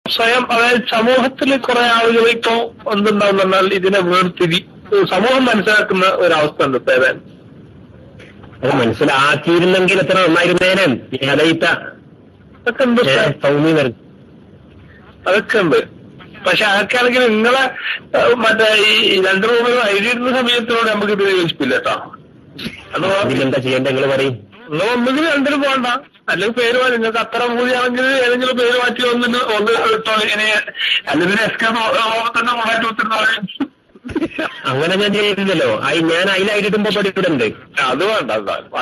സ്വയം, അതായത് സമൂഹത്തിൽ കുറെ ആളുകൾ ഇപ്പോ എന്തുണ്ടാവും എന്നാൽ ഇതിനെ സമൂഹം മനസ്സിലാക്കുന്ന ഒരവസ്ഥ ഉണ്ട് ഇപ്പൊ. ഏതായാലും അത് മനസ്സിലാക്കിയിരുന്നെങ്കിൽ എത്ര നന്നായിരുന്നേനും അതൊക്കെ ഉണ്ട്, അതൊക്കെ ഉണ്ട്. പക്ഷെ അതൊക്കെയാണെങ്കിൽ നിങ്ങളെ മറ്റേ ഈ 2 റൂമിൽ എഴുതിയിരുന്ന സമയത്തിനോട് നമുക്ക് ഇത് യോജിപ്പില്ല കേട്ടോ. എന്താ ചെയ്യേണ്ട നിങ്ങൾ പറയും? നിങ്ങൾ ഒന്നുകിൽ 2 പോകണ്ട, അല്ലെങ്കിൽ പേര് മാറ്റി. നിങ്ങൾക്ക് അത്ര മൂല്യാണെങ്കിൽ ഏതെങ്കിലും പേര് മാറ്റി ഒന്ന് ഇട്ടോ. ഇങ്ങനെ അല്ലെങ്കിൽ തന്നെ മാറ്റി ഒത്തിരുന്ന അങ്ങനെ ഞാൻ ചെയ്യുന്നില്ലല്ലോ. ഞാൻ അതിലായിട്ടുമ്പോ പഠിക്കുന്നുണ്ട്. അത് വേണ്ട,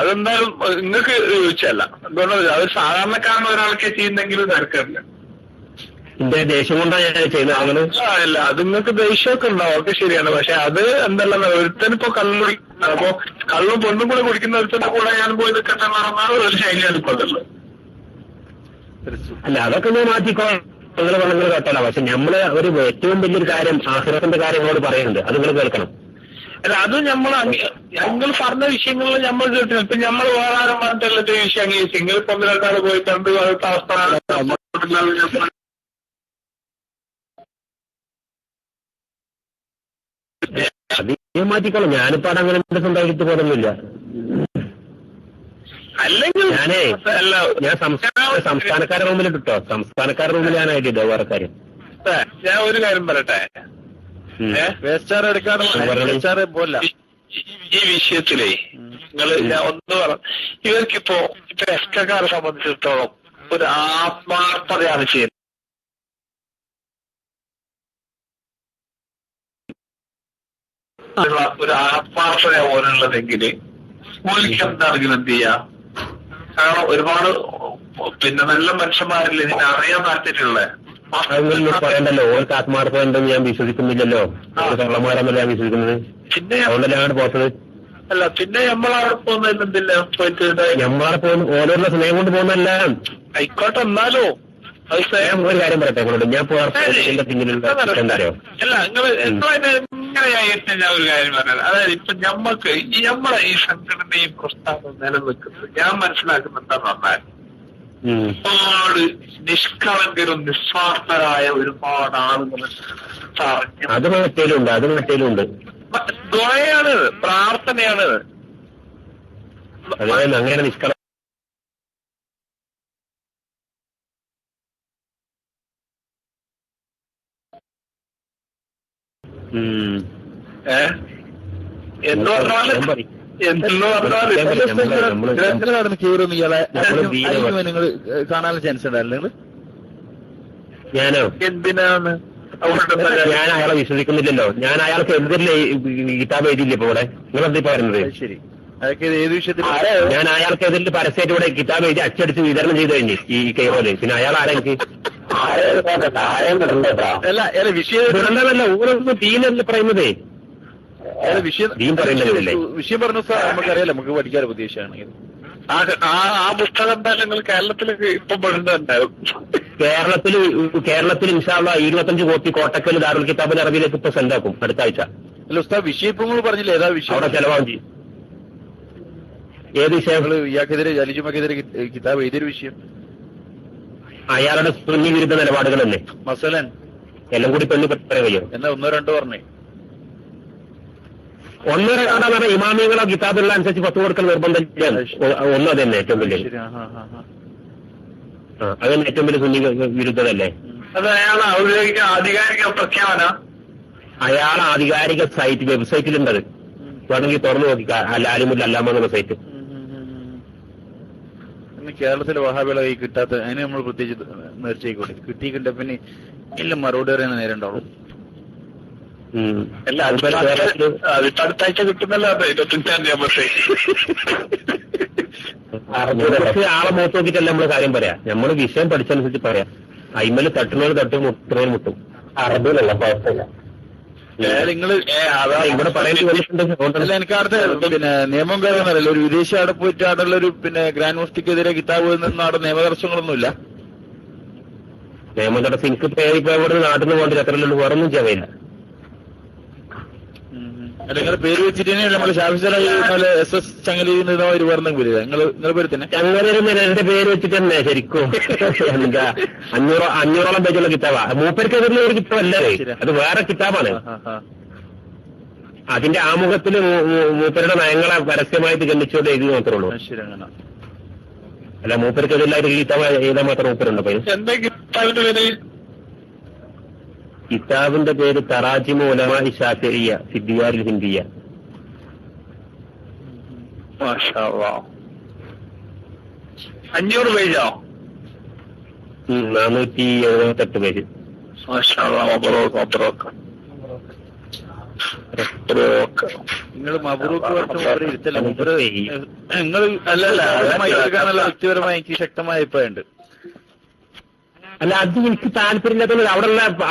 അതെന്തായാലും നിങ്ങൾക്ക് ചോദിച്ചല്ല. എന്തുകൊണ്ടാ അത് സാധാരണക്കാരൻ ഒരാൾക്കെ ചെയ്യുന്നെങ്കിലും തിരക്കില്ല. എന്റെ ദേഷ്യം കൊണ്ടാണ് ഞാൻ ചെയ്യുന്നത്. അല്ല, അത് നിങ്ങൾക്ക് ദേഷ്യമൊക്കെ ഉണ്ടാവും, ഒക്കെ ശരിയാണ്. പക്ഷെ അത് എന്തല്ല, ഒരുത്തനിപ്പോ അപ്പൊ കള്ളും പൊണ്ണും കൂടെ കുടിക്കുന്ന ഒരുത്തന്റെ കൂടെ ഞാൻ പോയി നിൽക്കട്ടെ നടന്നാൽ ഒരു ശൈലിയാണ് ഇപ്പൊ അതല്ലോ. അല്ല, അതൊക്കെ ഞാൻ മാറ്റിക്കോ, നിങ്ങൾ പറഞ്ഞത് കേട്ടല്ല. പക്ഷെ നമ്മള് ഒരു ഏറ്റവും വലിയൊരു കാര്യം ആഖിറത്തിന്റെ കാര്യങ്ങളോട് പറയുന്നുണ്ട്, അത് നിങ്ങൾ കേൾക്കണം. അല്ല, അത് ഞങ്ങൾ പറഞ്ഞ വിഷയങ്ങളിൽ നമ്മൾ കേട്ടില്ല. ഇപ്പൊ നമ്മൾ വേറെ ആരും പറഞ്ഞിട്ടുള്ള വിഷയം അംഗീകരിച്ചു. ഇങ്ങളിപ്പോ 1-2 പോയി കണ്ട് അവസ്ഥ അത് മാറ്റിക്കോളാം. ഞാനിപ്പോ അവിടെ അങ്ങനെ സ്വന്തമായിട്ട് പോകുന്നില്ല. അല്ലെങ്കിൽ ഞാൻ സംസ്ഥാനക്കാരുടെ റൂമിൽ കിട്ടോ, സംസ്ഥാനക്കാരുടെ റൂമിൽ ഞാനായിട്ടില്ല വേറെ കാര്യം. ഞാൻ ഒരു കാര്യം പറയട്ടെ, ഈ വിഷയത്തിലേ ഞാൻ ഒന്ന് പറഞ്ഞു. ഇവർക്കിപ്പോ എസ്കക്കാരെ സംബന്ധിച്ചിടത്തോളം ഒരു ആത്മാർത്ഥതയാണ് ചെയ്യുന്നത്. ഒരു ആത്മാർത്ഥത പോലുള്ളതെങ്കിൽ ഓലിക്ക് എന്താണെങ്കിലും എന്ത് ചെയ്യാം. കാരണം ഒരുപാട് നല്ല മനുഷ്യന്മാരിൽ ഇതിനെ അറിയാൻ താല്പര്യമുള്ള പറയണ്ടല്ലോ. ഓർക്ക് ആത്മാർത്ഥത ഉണ്ടെന്ന് ഞാൻ വിശ്വസിക്കുന്നില്ലല്ലോ. കള്ളന്മാരെന്നല്ല ഞാൻ വിശ്വസിക്കുന്നത്. പിന്നെ അതുകൊണ്ടല്ലാണ് പോട്ടത്. അല്ല, പിന്നെ നമ്മളവിടെ പോകുന്നതിൽ എന്തില്ല പോയിട്ട് നമ്മളവിടെ പോകുന്ന ഓരോരുന്ന സ്നേഹം കൊണ്ട് പോകുന്നല്ല. ആയിക്കോട്ടെ, എന്നാലോ അത് ഞാൻ ഒരു കാര്യം പറയട്ടെ നിങ്ങളോട്. ഞാൻ പിന്നിലുള്ള എന്തായോ അല്ല, ഇങ്ങനെയായിട്ട് ഞാൻ ഒരു കാര്യം പറഞ്ഞത്. അതായത് ഇപ്പൊ നമ്മളെ ഈ സംഘടനയും പ്രസ്ഥാനവും നിലനിൽക്കുന്നത് ഞാൻ മനസ്സിലാക്കുന്ന എന്താന്ന് പറഞ്ഞാൽ ഒരുപാട് നിഷ്കളങ്കരും നിസ്വാർത്ഥരായ ഒരുപാട് ആളുകൾ അത് മറ്റേലുണ്ട് ദ്വയാണ്, പ്രാർത്ഥനയാണ്. അങ്ങനെ നിഷ്കള എന്ന് പറഞ്ഞാലും കയറുന്ന ഇയാളെ നിങ്ങൾ കാണാനുള്ള ചാൻസ് ഉണ്ടായിരുന്നു. ഞാനോ എന്തിനാണ്? ഞാൻ അയാളെ വിശ്വസിക്കുന്നില്ലല്ലോ. ഞാൻ അയാൾക്ക് എതിരില്ലേ കിതാബ് എഴുതിയില്ലേ ഇപ്പൊ ഇവിടെ? നിങ്ങൾ എന്താ പറയുന്നത്? ശരി, അതൊക്കെ ഏത് വിഷയത്തിൽ? ഞാൻ അയാൾക്ക് എതിരിൽ പരസ്യമായിട്ട് ഇവിടെ കിതാബ് എഴുതി അച്ചടിച്ച് വിതരണം ചെയ്ത് കഴിഞ്ഞ് ഈ കൈറോല്. പിന്നെ അയാൾ ആരെനിക്ക് അല്ല വിഷയമല്ല, ഓരോന്നും ദീനല്ലേ പറയുന്നതേ. വിഷയം പറഞ്ഞു നമുക്കറിയാലോ, നമുക്ക് പഠിക്കാറ് പ്രതീക്ഷയാണെങ്കിൽ ആ പുസ്തകം എന്തായാലും നിങ്ങൾ കേരളത്തിലേക്ക് ഇപ്പൊ പെടുന്നുണ്ടാവും. കേരളത്തിൽ ഇൻഷാള്ള 25 കോപ്പി കോട്ടക്കൽ ദാറുൽ കിതാബിൽ അറബിയിലേക്ക് ഇപ്പൊ സെൻഡാക്കും അടുത്ത ആഴ്ച. അല്ല ഉസ്താദ്, വിഷയം ഇപ്പൊ നിങ്ങൾ പറഞ്ഞില്ല, ഏതാ വിഷയം? അവിടെ ചെലവാകും ചെയ്യും. ഏത് വിഷയങ്ങൾ? ഇയാൾക്കെതിരെ അലിജുമക്കെതിരെ കിതാബ് ഏതൊരു വിഷയം? അയാളുടെ സുന്നി വിരുദ്ധ നിലപാടുകളല്ലേ മസലൻ എല്ലാം കൂടി പെണ്ണി പറയാൻ കഴിയും. എന്നാ 1-2 പറഞ്ഞേ. 1-2 പറഞ്ഞ ഇമാമികളോ കിതാബുള്ള അനുസരിച്ച് ഫത്വ കൊടുക്കൽ നിർബന്ധം. ഒന്നും അതന്നെ ഏറ്റവും വലിയ, അതന്നെ ഏറ്റവും വലിയ സുന്നി വിരുദ്ധതല്ലേ. അത് അയാൾ ഔദ്യോഗിക ആധികാരിക പ്രഖ്യാപന, അയാൾ ആധികാരിക വെബ്സൈറ്റിലുണ്ടത്. വേണമെങ്കിൽ തുറന്നു നോക്കിക്കാം. ലാലിമുല്ല അല്ലാമ എന്ന സൈറ്റ്. കേരളത്തിലെ വഹാബികളെ കൈ കിട്ടാത്ത അതിന് നമ്മൾ പ്രത്യേകിച്ച് നേർച്ചയായിക്കോട്ടെ. കിട്ടിക്കിട്ട പിന്നെ എല്ലാം മറുപടി പറയാൻ നേരം ഉണ്ടാവും. അടുത്താഴ്ച കിട്ടുന്നല്ലോ 25-ാം തീയതി. ആളെ മുഖത്ത് നോക്കിയിട്ടല്ല നമ്മള് കാര്യം പറയാം. നമ്മള് വിഷയം പഠിച്ചനുസരിച്ച് പറയാം. അയിമല് തട്ടുന്നവര് തട്ടും, മുട്ടുന്നവര് മുട്ടും. അറബിയിലല്ല, കുഴപ്പമില്ല. ഇവിടെ പറയേണ്ടി എനിക്ക് അടുത്ത പിന്നെ നിയമം കാര്യമൊന്നുമല്ലോ. ഒരു വിദേശി അവിടെ പോയിട്ട് അവിടെയുള്ള ഒരു പിന്നെ ഗ്രാൻഡ് മുഫ്തിക്കെതിരെ കിതാബ് നിന്ന് അവിടെ നിയമതടസ്സങ്ങളൊന്നുമില്ല. നിയമതടസ്സം എനിക്ക് ഇപ്പൊ ഇവിടെ നാട്ടിൽ നിന്ന് പോകേണ്ട ചക്രയിലുള്ള വേറൊന്നും ചെയ്യില്ല. അല്ല നിങ്ങളുടെ പേര് വെച്ചിട്ട് തന്നെ നമ്മള് ഷാഫിസലായി SS ചങ്ങലയിൽ ഒരു പറഞ്ഞെങ്കിൽ വരിക നിങ്ങളുടെ പേര് തന്നെ ചങ്ങലയിൽ എന്റെ പേര് വെച്ചിട്ട് തന്നെ ശരിക്കും എന്താ 500ഓളം പേജുള്ള കിതാബാ. മൂപ്പർക്കെതിരെ ഒരു കിതാബല്ലേ, അത് വേറെ കിതാബാണ്. അതിന്റെ ആമുഖത്തില് മൂപ്പരുടെ നയങ്ങളെ പരസ്യമായിട്ട് ഗണ്ണിച്ചുകൊണ്ട് എഴുതി മാത്രമേ ഉള്ളൂ. അല്ല മൂപ്പർക്കെതിരായിട്ട് കിതാബ് എഴുതാൻ മാത്രം മൂപ്പരുണ്ടോ? കിതാബിന്റെ പേര് തറാജിമു ഉലമാഇ ശാഫിഇയ്യ ഫി ദിയാരിൽ ഹിന്ദിയ്യ. 500 പേജോ? 478 പേജ്. നിങ്ങൾ മബ്രൂക്ക് പറഞ്ഞ ഇരുത്തല്ല നിങ്ങൾ അല്ല വ്യക്തിപരമായി എനിക്ക് ശക്തമായ അഭിപ്രായമുണ്ട്. അല്ല അത് എനിക്ക് താല്പര്യമില്ലാത്തത്.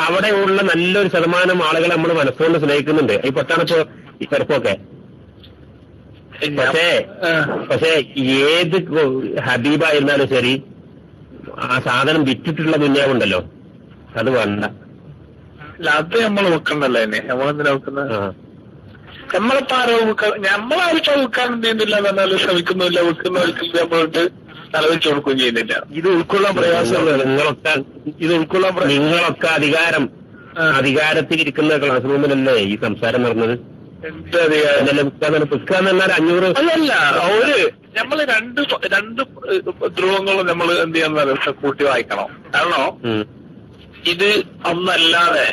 അവിടെയുള്ള നല്ലൊരു ശതമാനം ആളുകളെ നമ്മൾ മനസ്സുകൊണ്ട് സ്നേഹിക്കുന്നുണ്ട്. ഈ പൊട്ടാണിപ്പോ ഈ ചെറുപ്പമൊക്കെ. പക്ഷേ ഏത് ഹബീബായിരുന്നാലും ശരി ആ സാധനം വിറ്റിട്ടുള്ള ദുന്യാവുണ്ടല്ലോ, അത് വേണ്ട. അത് നമ്മൾ വെക്കണ്ടല്ലോ തന്നെ. നമ്മളെന്തിനാ വെക്കുന്നത്? നമ്മളിപ്പോ നമ്മളായിട്ട് വെക്കാൻ എന്തെയ്യുന്നില്ല എന്നാലും ശ്രമിക്കുന്നില്ല. വെക്കുന്നവർക്ക് നമ്മളിട്ട് തലവെച്ച് കൊടുക്കുകയും ചെയ്യുന്നില്ല. ഇത് ഉൾക്കൊള്ളാൻ പ്രയാസമുള്ളത്. നിങ്ങളൊക്കെ അധികാരത്തിലിരിക്കുന്ന ക്ലാസ് റൂമിലല്ലേ ഈ സംസാരം നടന്നത്? പിക്കാന്നല്ല 500 അതല്ല. നമ്മള് രണ്ട് ധ്രുവങ്ങളും നമ്മൾ എന്ത് ചെയ്യാൻ കൂട്ടി വായിക്കണം. കാരണം ഇത് ഒന്നല്ലാതെ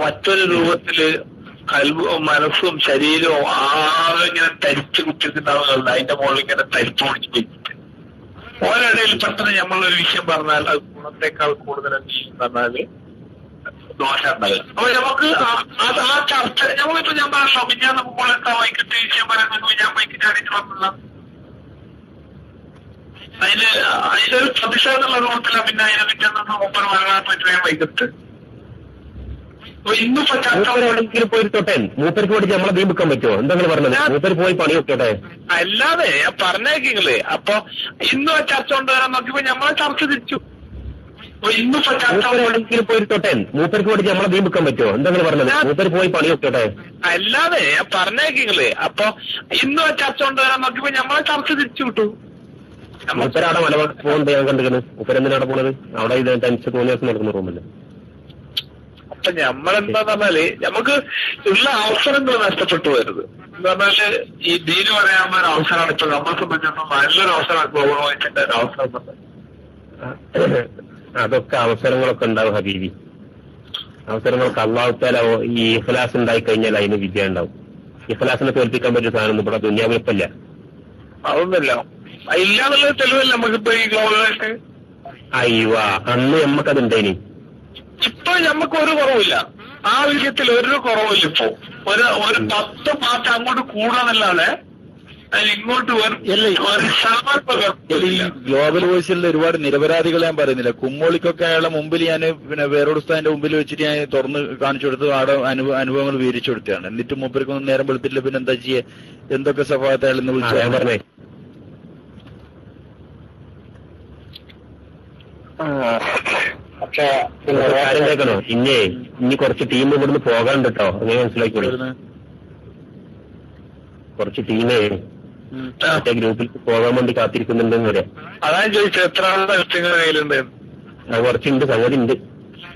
മറ്റൊരു രൂപത്തില് മനസ്സും ശരീരവും ആകെ ഇങ്ങനെ തരിച്ചു കുത്തിട്ടുണ്ടാവുന്നുണ്ട്. അതിന്റെ മുകളിൽ ഇങ്ങനെ തരിച്ചു പിടിച്ച് വെച്ചിട്ട് ഓരിടയിൽ പെട്ടെന്ന് നമ്മളൊരു വിഷയം പറഞ്ഞാൽ അത് ഗുണത്തെക്കാൾ കൂടുതൽ എന്ത് ചെയ്യും പറഞ്ഞാല് ദോഷം ഉണ്ടാകും. അപ്പൊ നമുക്ക് ആ ചർച്ച നമ്മളിപ്പോ ഞാൻ പറഞ്ഞോ, ഞാൻ നമുക്ക് വൈകിട്ട് വിഷയം പറയുന്നത് ഞാൻ വൈകിട്ട് അടിച്ചു പറഞ്ഞില്ല. അതിലൊരു പ്രതിഷേധമുള്ള രൂപത്തില. പിന്നെ അതിനെ പിറ്റേന്ന് മുപ്പത് വരാൻ പറ്റുകയും വൈകിട്ട് പോയിട്ടോട്ടെ. മൂപ്പർക്ക് വേണ്ടി നമ്മളെ ദീ വെക്കാൻ പറ്റുമോ? എന്തെങ്കിലും പറഞ്ഞത് മൂപ്പര് പോയി പണി വെക്കട്ടെ. അല്ലാതെ ഞാൻ പറഞ്ഞേക്കിങ്ങള്. അപ്പൊ ഇന്നും ആ ചർച്ച കൊണ്ടുവരാൻ നോക്കിയപ്പോ നമ്മളെ ചർച്ച തിരിച്ചു. പോയിട്ടോട്ടെ. മൂപ്പർക്ക് വേണ്ടി നമ്മളെ ദീ വെക്കാൻ പറ്റുമോ? എന്തെങ്കിലും പറഞ്ഞത് മൂപ്പര് പോയി പണി വെക്കട്ടെ. അല്ലാതെ ഞാൻ പറഞ്ഞേക്കിങ്ങള്. അപ്പൊ ഇന്നും ആ ചർച്ച കൊണ്ടുവരാൻ നോക്കിയപ്പോ നമ്മളെ ചർച്ച തിരിച്ചു വിട്ടു. മൂപ്പരവിടെ മല പോകുന്നത് ഞാൻ കണ്ടിരിക്കുന്നത്. മൂപ്പരെന്തിനാണ് പോണത്? അവിടെ ഇത് ടെൻഷൻ 3 ദിവസം നടക്കുന്ന റൂമല്ലേ. അപ്പൊ നമ്മളെന്താന്ന് പറഞ്ഞാല് നമുക്ക് ഉള്ള അവസരങ്ങൾ നഷ്ടപ്പെട്ടു വരുന്നത്. എന്താ പറഞ്ഞാല് ഈ ദീന് പറയാനുള്ള ഒരു അവസരമാണ് ഇപ്പൊ നമ്മളെ സംബന്ധിച്ചിടത്തോളം നല്ലൊരു അവസരമാണ് ഗൗരവമായിട്ടുണ്ട് ഒരു അവസരം. അതൊക്കെ അവസരങ്ങളൊക്കെ ഉണ്ടാവും ഹബീബി. അവസരങ്ങൾക്ക് അല്ലാഹു തആല ഈ ഇഖ്ലാസ് ഉണ്ടായി കഴിഞ്ഞാൽ അതിന് വിജയം ഉണ്ടാവും. ഇഖ്ലാസിനെ തോൽപ്പിക്കാൻ പറ്റിയ സാധനം ഇവിടെ ദുനിയാവിലിപ്പല്ല. അതൊന്നുമില്ല. ഇല്ലാന്നുള്ളത് തെളിവല്ല നമുക്കിപ്പോ ഈ ഗ്ലോബലായിട്ട്. അയ്യോ അന്ന് നമ്മക്കതുണ്ടേനി. ഇപ്പൊ നമുക്ക് ഒരു കുറവില്ല. ആ വിഷയത്തിൽ ഒരു കുറവില്ല. ഇപ്പൊ ഒരു 10 മാറ്റം അങ്ങോട്ട് കൂടാന്നല്ലാതെ ഇങ്ങോട്ട് ഗ്ലോബൽ വോയിസിലെ ഒരുപാട് നിരപരാധികൾ ഞാൻ പറയുന്നില്ല. കുമ്മോളിക്കൊക്കെ അയാളെ മുമ്പിൽ ഞാൻ പിന്നെ വേറൊരു സ്ഥാന്റെ മുമ്പിൽ വെച്ചിട്ട് ഞാൻ തുറന്ന് കാണിച്ചു കൊടുത്ത് ആടെ അനുഭവങ്ങൾ വിവരിച്ചു കൊടുത്തതാണ്. എന്നിട്ട് മൂപ്പർക്കൊന്നും നേരം വെളുത്തില്ല. പിന്നെ എന്താ ചെയ്യേ? എന്തൊക്കെ സഭാഗത്ത് അയാൾ വിളിച്ചു പറഞ്ഞേ. കാര്യം കേൾക്കണോ? ഇനി കുറച്ച് ടീം ഇവിടുന്ന് പോകാണ്ട് കേട്ടോ. അങ്ങനെ മനസ്സിലാക്കിക്കോളൂ. കുറച്ച് ടീമേ മറ്റേ ഗ്രൂപ്പിൽ പോകാൻ വേണ്ടി കാത്തിരിക്കുന്നുണ്ടെന്ന് പറയാം. അതാ ചോദിച്ചത് എത്ര കയ്യിലുണ്ട്? കുറച്ചുണ്ട്, സംഗതി ഉണ്ട്.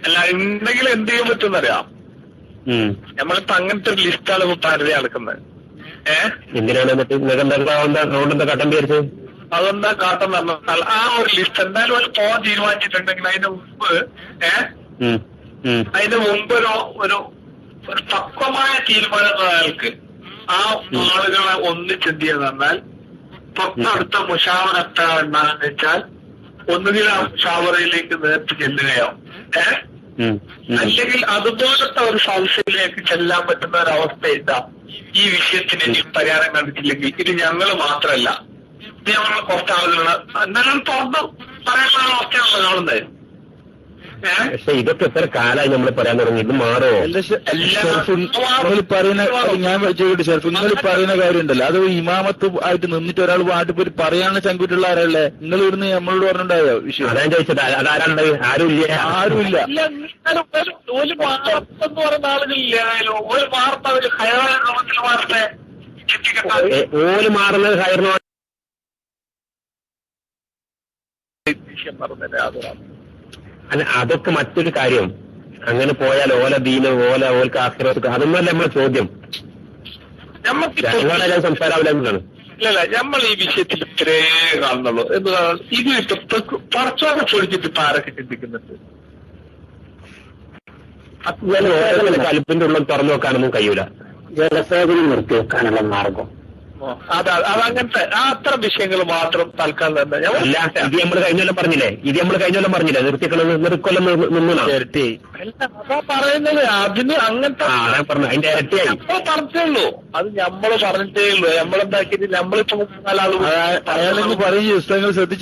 അല്ല ഉണ്ടെങ്കിൽ എന്ത് ചെയ്യാൻ പറ്റുമെന്നറിയാം. നമ്മളിപ്പോ അങ്ങനത്തെ ഒരു ലിസ്റ്റാണ് ഇപ്പൊ പരതി നടക്കുന്നത്. എന്തിനാണ് എന്നിട്ട് നിങ്ങൾക്ക് എന്താ കട്ടം വിചാരിച്ചത്? അതെന്താ കാട്ടം പറഞ്ഞാൽ ആ ഒരു ലിസ്റ്റ് എന്തായാലും ഒരു പോകാൻ തീരുമാനിച്ചിട്ടുണ്ടെങ്കിൽ അതിന്റെ മുമ്പ് ഒരു പക്വമായ തീരുമാനം അയാൾക്ക് ആ ആളുകളെ ഒന്നിച്ചെന്ത് ചെയ്യുന്ന പറഞ്ഞാൽ തൊട്ടടുത്ത മുഷാവറ എത്ര ഉണ്ടാകുന്ന വെച്ചാൽ ഒന്നുകിൽ ആ മുഷാവറയിലേക്ക് നേരിട്ട് ചെല്ലുകയോ അല്ലെങ്കിൽ അതുപോലത്തെ ഒരു സംശയത്തിലേക്ക് ചെല്ലാൻ പറ്റുന്ന ഒരവസ്ഥ ഉണ്ടാവും. ഈ വിഷയത്തിന് ഇനി പരിഹാരം കണ്ടിട്ടില്ലെങ്കിൽ ഇത് ഞങ്ങൾ മാത്രമല്ല, ഇത് ഞങ്ങൾ കുറച്ച് ആളുകളാണ് എന്നാലും തുറന്ന് പറയാനുള്ള അവസ്ഥയാണല്ലോ കാണുന്നത്. പക്ഷെ ഇതൊക്കെ എത്ര കാലമായി നമ്മൾ പറയാൻ തുടങ്ങി, ഇത് മാറോ? പറയുന്ന ഞാൻ ചോദിക്കട്ടെ ഷെർഫ്, നിങ്ങൾ പറയുന്ന കാര്യമുണ്ടല്ലോ, അത് ഇമാമത്ത് ആയിട്ട് നിന്നിട്ട് ഒരാൾ പാട്ട് പോയി പറയാനുള്ള ചങ്കൂറ്റുള്ള ആരല്ലേ? നിങ്ങൾ ഇവിടുന്ന് നമ്മളോട് പറഞ്ഞിട്ടുണ്ടായോ വിഷയം? അതാ ചോദിച്ചത്, അതാരാണ്ട്? ആരുമില്ല. ഒരു വാർത്തെന്ന് പറയുന്ന ആളുകളില്ല, ഒരു വാർത്ത ഒരു ഹയറായ വാർത്ത ഓല് മാറുന്നത് ഹയറിനോ അല്ല, അതൊക്കെ മറ്റൊരു കാര്യം. അങ്ങനെ പോയാൽ ഓല ദീന ഓൽക്ക് ആശ്രയിക്കുക, അതൊന്നുമല്ല നമ്മളെ ചോദ്യം. ഞങ്ങളെല്ലാം സംസാരാവില്ല എന്നാണ്. ഇല്ലല്ല, നമ്മൾ ഈ വിഷയത്തിൽ ഇത്രേ കാണുന്നുള്ളൂ. ഇത് ഇപ്പൊ പറച്ചോടെ ചോദിച്ചിട്ട് ഇപ്പൊ ആരൊക്കെ ചിന്തിക്കുന്നുണ്ട്? കലിപ്പിന്റെ ഉള്ളിൽ തുറന്നു വെക്കാനൊന്നും കഴിയൂല. ജലസേചനം നിർത്തി വെക്കാനുള്ള മാർഗം അതങ്ങനത്തെ അത്ര വിഷയങ്ങൾ മാത്രം തൽക്കാലം തന്നെ. അല്ല, ഇത് നമ്മൾ കഴിഞ്ഞൊല്ലം പറഞ്ഞില്ലേ നിർത്തിക്കൊല്ലം നിന്നാ അതാ പറയുന്നത്. അതിന് അങ്ങനത്തെ പറഞ്ഞു, അതിന്റെ ഇരട്ടിയായി പറഞ്ഞേ ഉള്ളൂ. അത് നമ്മള് പറഞ്ഞിട്ടേ ഉള്ളൂ. നമ്മളെന്താക്കിയിട്ട് നമ്മളിപ്പോ അയാളെന്ന് പറയുന്ന പുസ്തകങ്ങൾ ശ്രദ്ധിച്ചു